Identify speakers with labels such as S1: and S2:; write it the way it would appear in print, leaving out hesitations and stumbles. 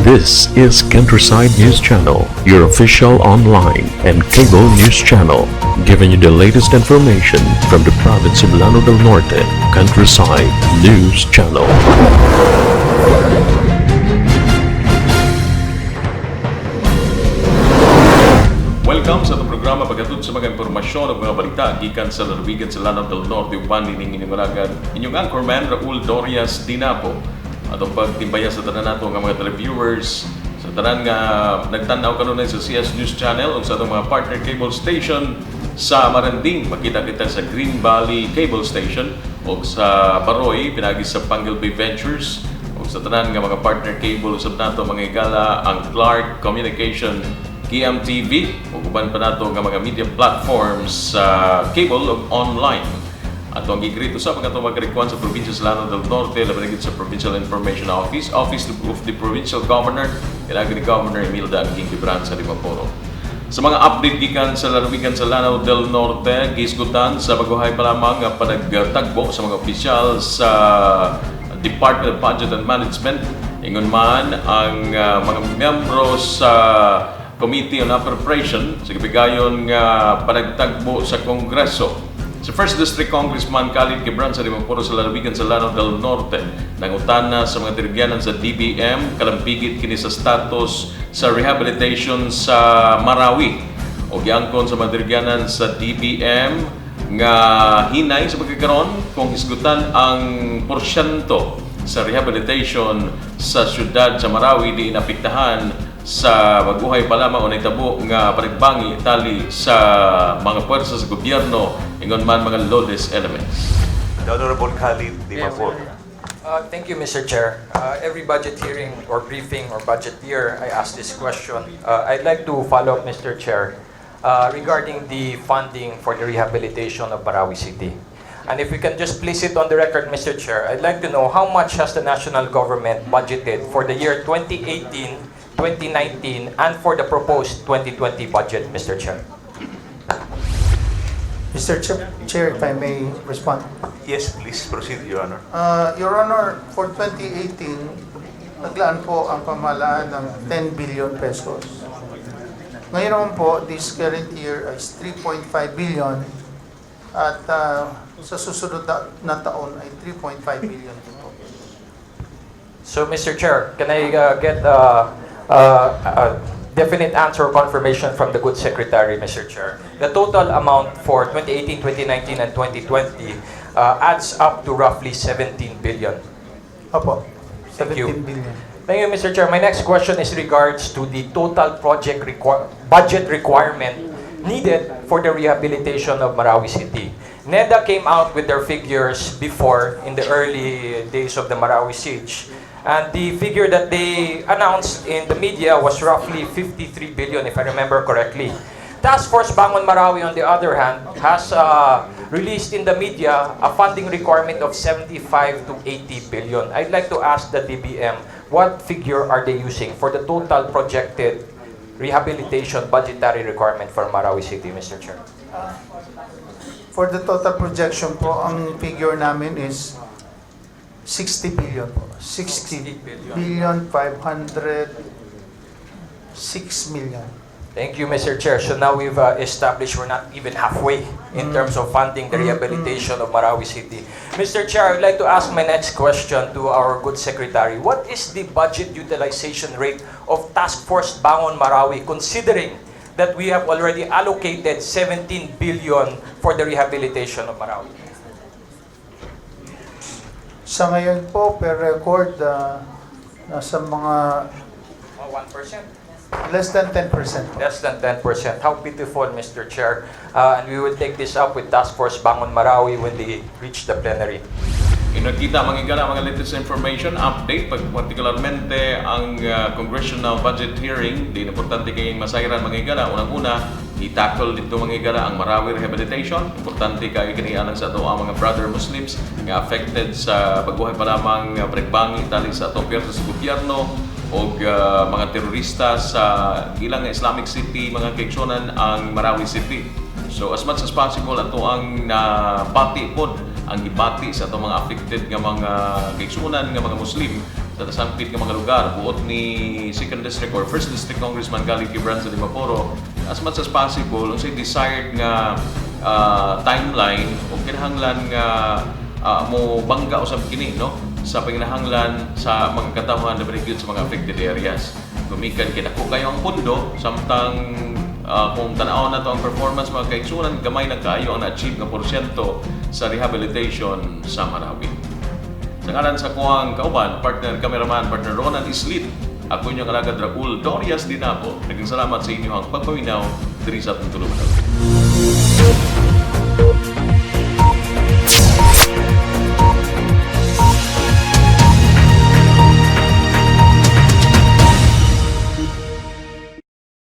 S1: This is Countryside News Channel, your official online and cable news channel, giving you the latest information from the province of Lanao del Norte. Countryside News Channel.
S2: Welcome sa itong programa pagkatod sa mga impormasyon at mga balita gikan sa lalawigan sa Lanao del Norte uban nining inimalagan inyong anchorman Raul Dorias Dinapo atong pagtimbaya sa tanan nato nga mga televiewers sa tanan nga nagtanaw kanunay sa CS News Channel ug sa atong mga partner cable station sa Maranding. Makita kita sa Green Valley Cable Station ug sa Baroy pinagi sa Pangal Bay Ventures ug sa tanan nga mga partner cable usab nato mga igala ang Clark Communication KMTV ug uban pa nato nga mga media platforms sa cable ug online. Ato ang gigrito sa mga magkarikuan sa probinsya sa Lanao del Norte, laban sa Provincial Information Office, Office of the Provincial Governor, ilagay ni Governor Imelda Aging Gibran sa DIMAPORO. Sa mga update gikan sa lalawigan sa Lanao del Norte, gisgutan sa baguhay pa lamang nga panagtagbo sa mga opisyal sa Department of Budget and Management. Ingon man ang mga miyembro sa Committee on Appropriation sa gibigayon nga panagtagbo sa Kongreso. Si First District Congressman KHALID sa DIMAPORO sa lalawigan sa Lanao del Norte nangutana sa mga dirigyanan sa DBM kalampigit kini sa status sa rehabilitation sa MARAWI o giangkon sa mga dirigyanan sa DBM nga hinay sa pagkakaroon kung hisgutan ang porsyento sa rehabilitation sa syudad sa MARAWI di inapektahan sa baguhay pa lamang o naitabo nga panagbangi tali sa mga puwersa sa gobyerno ingon man mga lawless elements.
S3: The Honorable KHALID DIMAPORO.
S4: Thank you, Mr. Chair. Every budget hearing or briefing or budget year, I ask this question. I'd like to follow up, Mr. Chair, regarding the funding for the rehabilitation of Marawi City. And if we can just place it on the record, Mr. Chair, I'd like to know how much has the national government budgeted for the year 2018, 2019, and for the proposed 2020 budget, Mr. Chair.
S5: Mr. Chair, if I may respond.
S3: Yes, please proceed, Your Honor.
S5: Your Honor, for 2018, naglaan po ang pamahalaan ng 10 billion pesos. Ngayon naman po, this current year is 3.5 billion at sa susunod na taon ay 3.5 billion po.
S4: So, Mr. Chair, can I get definite answer or confirmation from the good secretary, Mr. Chair? The total amount for 2018, 2019, and 2020 adds up to roughly 17 billion.
S5: Opo,
S4: Thank you.
S5: 17 billion.
S4: Thank you, Mr. Chair. My next question is regards to the total project budget requirement needed for the rehabilitation of Marawi City. NEDA came out with their figures before in the early days of the Marawi siege. And the figure that they announced in the media was roughly 53 billion, if I remember correctly. Task Force Bangon Marawi, on the other hand, has released in the media a funding requirement of 75 to 80 billion. I'd like to ask the DBM, what figure are they using for the total projected rehabilitation budgetary requirement for Marawi City, Mr. Chair?
S5: For the total projection po, ang figure namin is 60 billion po. 60 billion 506 million.
S4: Thank you, Mr. Chair. So now we've established we're not even halfway in terms of funding the rehabilitation of Marawi City. Mr. Chair, I'd like to ask my next question to our good secretary. What is the budget utilization rate of Task Force Bangon Marawi, considering that we have already allocated 17 billion for the rehabilitation of Marawi?
S5: Sa ngayon po, per record, nasa mga
S4: 1%?
S5: less than 10%.
S4: Less than 10%. How pitiful, Mr. Chair. And we will take this up with Task Force Bangon Marawi when they reach the plenary.
S2: Inakita mga latest information, update, particularmente ang Congressional budget hearing, di importante kayong masayran mga igala. Unang-una, i-tackle dito mga igala ang Marawi rehabilitation. Importante kayo kinialang sa ito ang mga brother Muslims nga affected sa pagbuhay pa lamang pagbangi tali sa atong piyersa sa gobyerno o mga terorista sa ilang Islamic city, mga kaigsunan ang Marawi City. So as much as possible ato ang napati pod ang ibati sa itong mga affected nga mga kaigsunan nga mga Muslim sa nasampit ng mga lugar, buot ni 2nd District or 1st District Congressman KHALID sa DIMAPORO, as much as possible, unsay desired nga timeline o kinahanglan nga mo bangga usab kini no sa panginahanglan sa mga katawhan na berigid sa mga affected areas. Gumikan kinako kayo ang pundo samtang kung tanaw na to ang performance mga kaigsunan, gamay na kayo ang na-achieve nga porsyento sa rehabilitation sa Marawi. Sa ngalan sa kuwang kauban, partner cameraman, partner Ronald Islit, ako inyong alagad Raul Dorias Dinapo. Naging salamat sa inyo ang pagpawinaw diri sa atong tulungan.